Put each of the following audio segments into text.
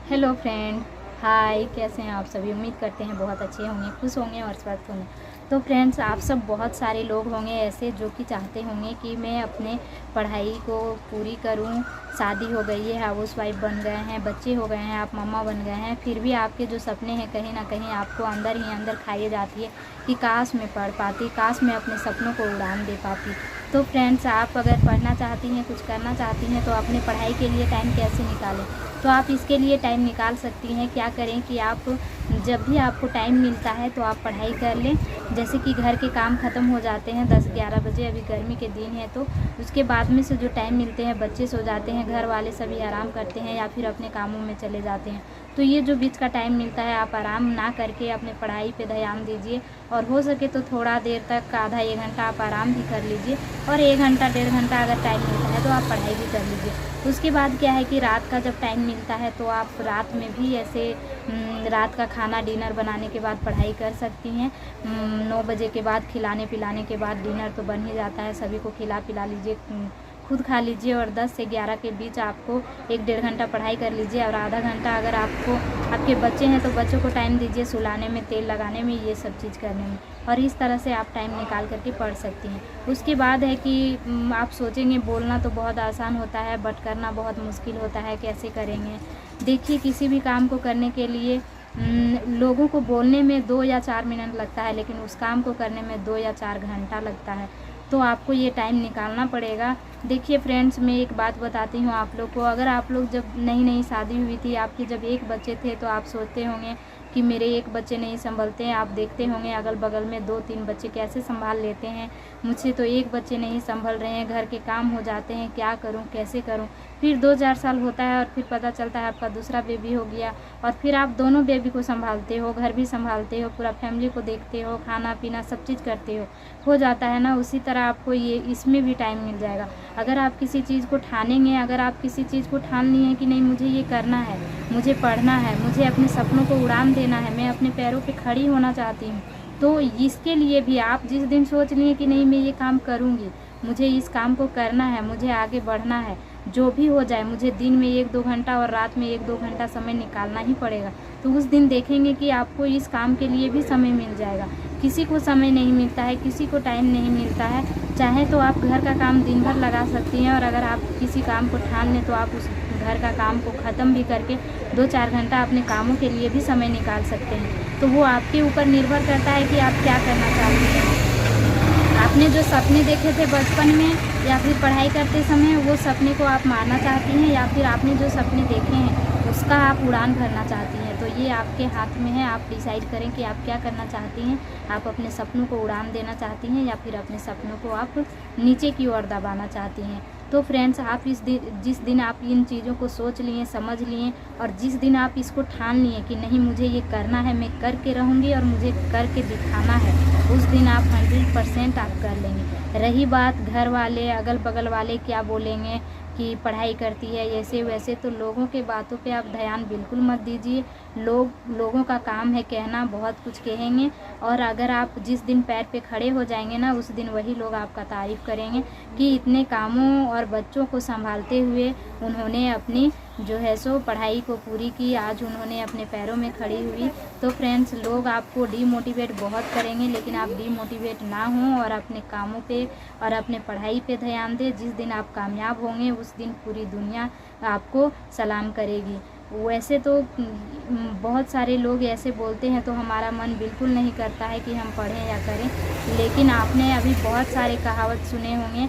Hello friend, हाय। कैसे हैं आप सभी? उम्मीद करते हैं बहुत अच्छे होंगे, खुश होंगे और स्वस्थ होंगे। तो फ्रेंड्स, आप सब बहुत सारे लोग होंगे ऐसे जो कि चाहते होंगे कि मैं अपने पढ़ाई को पूरी करूं। शादी हो गई है, हाउस वाइफ बन गए हैं, बच्चे हो गए हैं, आप मम्मा बन गए हैं, फिर भी आपके जो सपने हैं कहीं ना कहीं आपको अंदर ही अंदर खाई जाती है कि काश मैं पढ़ पाती, काश मैं अपने सपनों को उड़ान दे पाती। तो फ्रेंड्स, आप अगर पढ़ना चाहती हैं, कुछ करना चाहती हैं, तो अपने पढ़ाई के लिए टाइम कैसे निकालें? तो आप इसके लिए टाइम निकाल सकती हैं। क्या करें कि आप जब भी आपको टाइम मिलता है तो आप पढ़ाई कर लें। जैसे कि घर के काम ख़त्म हो जाते हैं 10-11 बजे, अभी गर्मी के दिन है, तो उसके बाद में से जो टाइम मिलते हैं, बच्चे सो जाते हैं, घर वाले सभी आराम करते हैं या फिर अपने कामों में चले जाते हैं। तो ये जो बीच का टाइम मिलता है, आप आराम ना करके अपने पढ़ाई पे ध्यान दीजिए। और हो सके तो थोड़ा देर तक, आधा 1 घंटा आप आराम भी कर लीजिए, और 1 घंटा 1.5 घंटा अगर टाइम मिलता है तो आप पढ़ाई भी कर लीजिए। उसके बाद क्या है कि रात का जब टाइम मिलता है तो आप रात में भी ऐसे रात का खाना, डिनर बनाने के बाद पढ़ाई कर सकती हैं। 9 बजे के बाद, खिलाने पिलाने के बाद, डिनर तो बन ही जाता है, सभी को खिला पिला लीजिए, खुद खा लीजिए, और 10 से 11 के बीच आपको 1-1.5 घंटा पढ़ाई कर लीजिए। और आधा घंटा अगर आपको, आपके बच्चे हैं तो बच्चों को टाइम दीजिए सुलाने में, तेल लगाने में, ये सब चीज़ करने में। और इस तरह से आप टाइम निकाल करके पढ़ सकती हैं। उसके बाद है कि आप सोचेंगे बोलना तो बहुत आसान होता है बट करना बहुत मुश्किल होता है, कैसे करेंगे? देखिए, किसी भी काम को करने के लिए लोगों को बोलने में 2 या 4 मिनट लगता है, लेकिन उस काम को करने में 2 या 4 घंटा लगता है। तो आपको ये टाइम निकालना पड़ेगा। देखिए फ्रेंड्स, मैं एक बात बताती हूँ आप लोग को। अगर आप लोग जब नई नई शादी हुई थी, आपके जब एक बच्चे थे, तो आप सोचते होंगे कि मेरे एक बच्चे नहीं संभलते हैं। आप देखते होंगे अगल बगल में 2-3 बच्चे कैसे संभाल लेते हैं। मुझसे तो एक बच्चे नहीं संभल रहे हैं, घर के काम हो जाते हैं, क्या करूं, कैसे करूं? फिर 2-4 साल होता है और फिर पता चलता है आपका दूसरा बेबी हो गया, और फिर आप दोनों बेबी को संभालते हो, घर भी संभालते हो, पूरा फैमिली को देखते हो, खाना पीना सब चीज़ करते हो जाता है ना। उसी तरह आपको ये इसमें भी टाइम मिल जाएगा। अगर आप किसी चीज़ को ठानेंगे, अगर आप किसी चीज़ को ठान लिए हैं कि नहीं मुझे ये करना है, मुझे पढ़ना है, मुझे अपने सपनों को उड़ान देना है, मैं अपने पैरों पे खड़ी होना चाहती हूँ, तो इसके लिए भी आप जिस दिन सोच लिए कि नहीं मैं ये काम करूँगी, मुझे इस काम को करना है, मुझे आगे बढ़ना है, जो भी हो जाए, मुझे दिन में 1-2 घंटा और रात में 1-2 घंटा समय निकालना ही पड़ेगा। तो उस दिन देखेंगे कि आपको इस काम के लिए भी समय मिल जाएगा। किसी को समय नहीं मिलता है, किसी को टाइम नहीं मिलता है। चाहे तो आप घर का काम दिन भर लगा सकती हैं, और अगर आप किसी काम को ठान लें तो आप उस घर का काम को ख़त्म भी करके 2-4 घंटा अपने कामों के लिए भी समय निकाल सकते हैं। तो वो आपके ऊपर निर्भर करता है कि आप क्या करना चाहती हैं। आपने जो सपने देखे थे बचपन में या फिर पढ़ाई करते समय, वो सपने को आप मारना चाहती हैं, या फिर आपने जो सपने देखे हैं उसका आप उड़ान भरना चाहती हैं? तो ये आपके हाथ में है, आप डिसाइड करें कि आप क्या करना चाहती हैं। आप अपने सपनों को उड़ान देना चाहती हैं या फिर अपने सपनों को आप नीचे की ओर दबाना चाहती हैं? तो फ्रेंड्स, आप जिस दिन आप इन चीज़ों को सोच लिए, समझ लिए, और जिस दिन आप इसको ठान लिए कि नहीं मुझे ये करना है, मैं करके रहूँगी और मुझे करके दिखाना है, उस दिन आप 100% आप कर लेंगे। रही बात घर वाले, अगल बगल वाले क्या बोलेंगे कि पढ़ाई करती है ऐसे वैसे, तो लोगों के बातों पे आप ध्यान बिल्कुल मत दीजिए। लोगों का काम है कहना, बहुत कुछ कहेंगे, और अगर आप जिस दिन पैर पे खड़े हो जाएंगे ना, उस दिन वही लोग आपका तारीफ़ करेंगे कि इतने कामों और बच्चों को संभालते हुए उन्होंने अपनी जो है सो पढ़ाई को पूरी की, आज उन्होंने अपने पैरों में खड़ी हुई। तो फ्रेंड्स, लोग आपको डीमोटिवेट बहुत करेंगे, लेकिन आप डीमोटिवेट ना हों और अपने कामों पे और अपने पढ़ाई पे ध्यान दें। जिस दिन आप कामयाब होंगे उस दिन पूरी दुनिया आपको सलाम करेगी। वैसे तो बहुत सारे लोग ऐसे बोलते हैं तो हमारा मन बिल्कुल नहीं करता है कि हम पढ़ें या करें, लेकिन आपने अभी बहुत सारे कहावत सुने होंगे,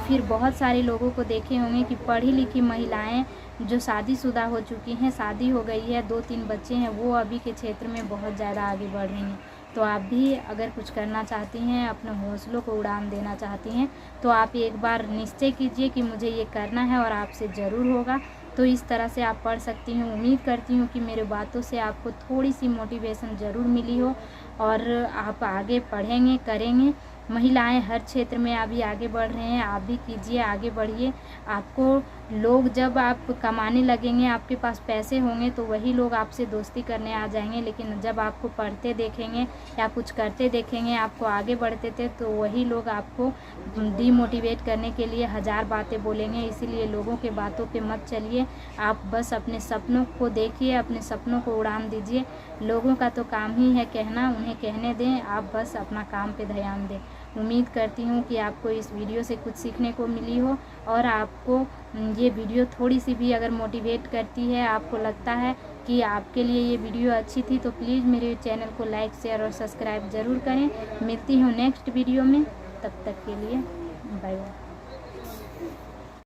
फिर बहुत सारे लोगों को देखे होंगे कि पढ़ी लिखी महिलाएं जो शादीशुदा हो चुकी हैं, शादी हो गई है, 2-3 बच्चे हैं, वो अभी के क्षेत्र में बहुत ज़्यादा आगे बढ़ रही हैं। तो आप भी अगर कुछ करना चाहती हैं, अपने हौसलों को उड़ान देना चाहती हैं, तो आप एक बार निश्चय कीजिए कि मुझे ये करना है और आपसे ज़रूर होगा। तो इस तरह से आप पढ़ सकती हैं। उम्मीद करती हूँ कि मेरे बातों से आपको थोड़ी सी मोटिवेशन ज़रूर मिली हो और आप आगे पढ़ेंगे, करेंगे। महिलाएं हर क्षेत्र में अभी आगे बढ़ रहे हैं। आप भी कीजिए, आगे बढ़िए। आपको लोग जब आप कमाने लगेंगे, आपके पास पैसे होंगे, तो वही लोग आपसे दोस्ती करने आ जाएंगे। लेकिन जब आपको पढ़ते देखेंगे या कुछ करते देखेंगे, आपको आगे बढ़ते थे, तो वही लोग आपको डीमोटिवेट करने के लिए हज़ार बातें बोलेंगे। इसीलिए लोगों के बातों पे मत चलिए। आप बस अपने सपनों को देखिए, अपने सपनों को उड़ान दीजिए। लोगों का तो काम ही है कहना, उन्हें कहने दें, आप बस अपना काम पे ध्यान दें। उम्मीद करती हूँ कि आपको इस वीडियो से कुछ सीखने को मिली हो, और आपको ये वीडियो थोड़ी सी भी अगर मोटिवेट करती है, आपको लगता है कि आपके लिए ये वीडियो अच्छी थी, तो प्लीज़ मेरे चैनल को लाइक, शेयर और सब्सक्राइब ज़रूर करें। मिलती हूँ नेक्स्ट वीडियो में, तब तक के लिए बाय बाय।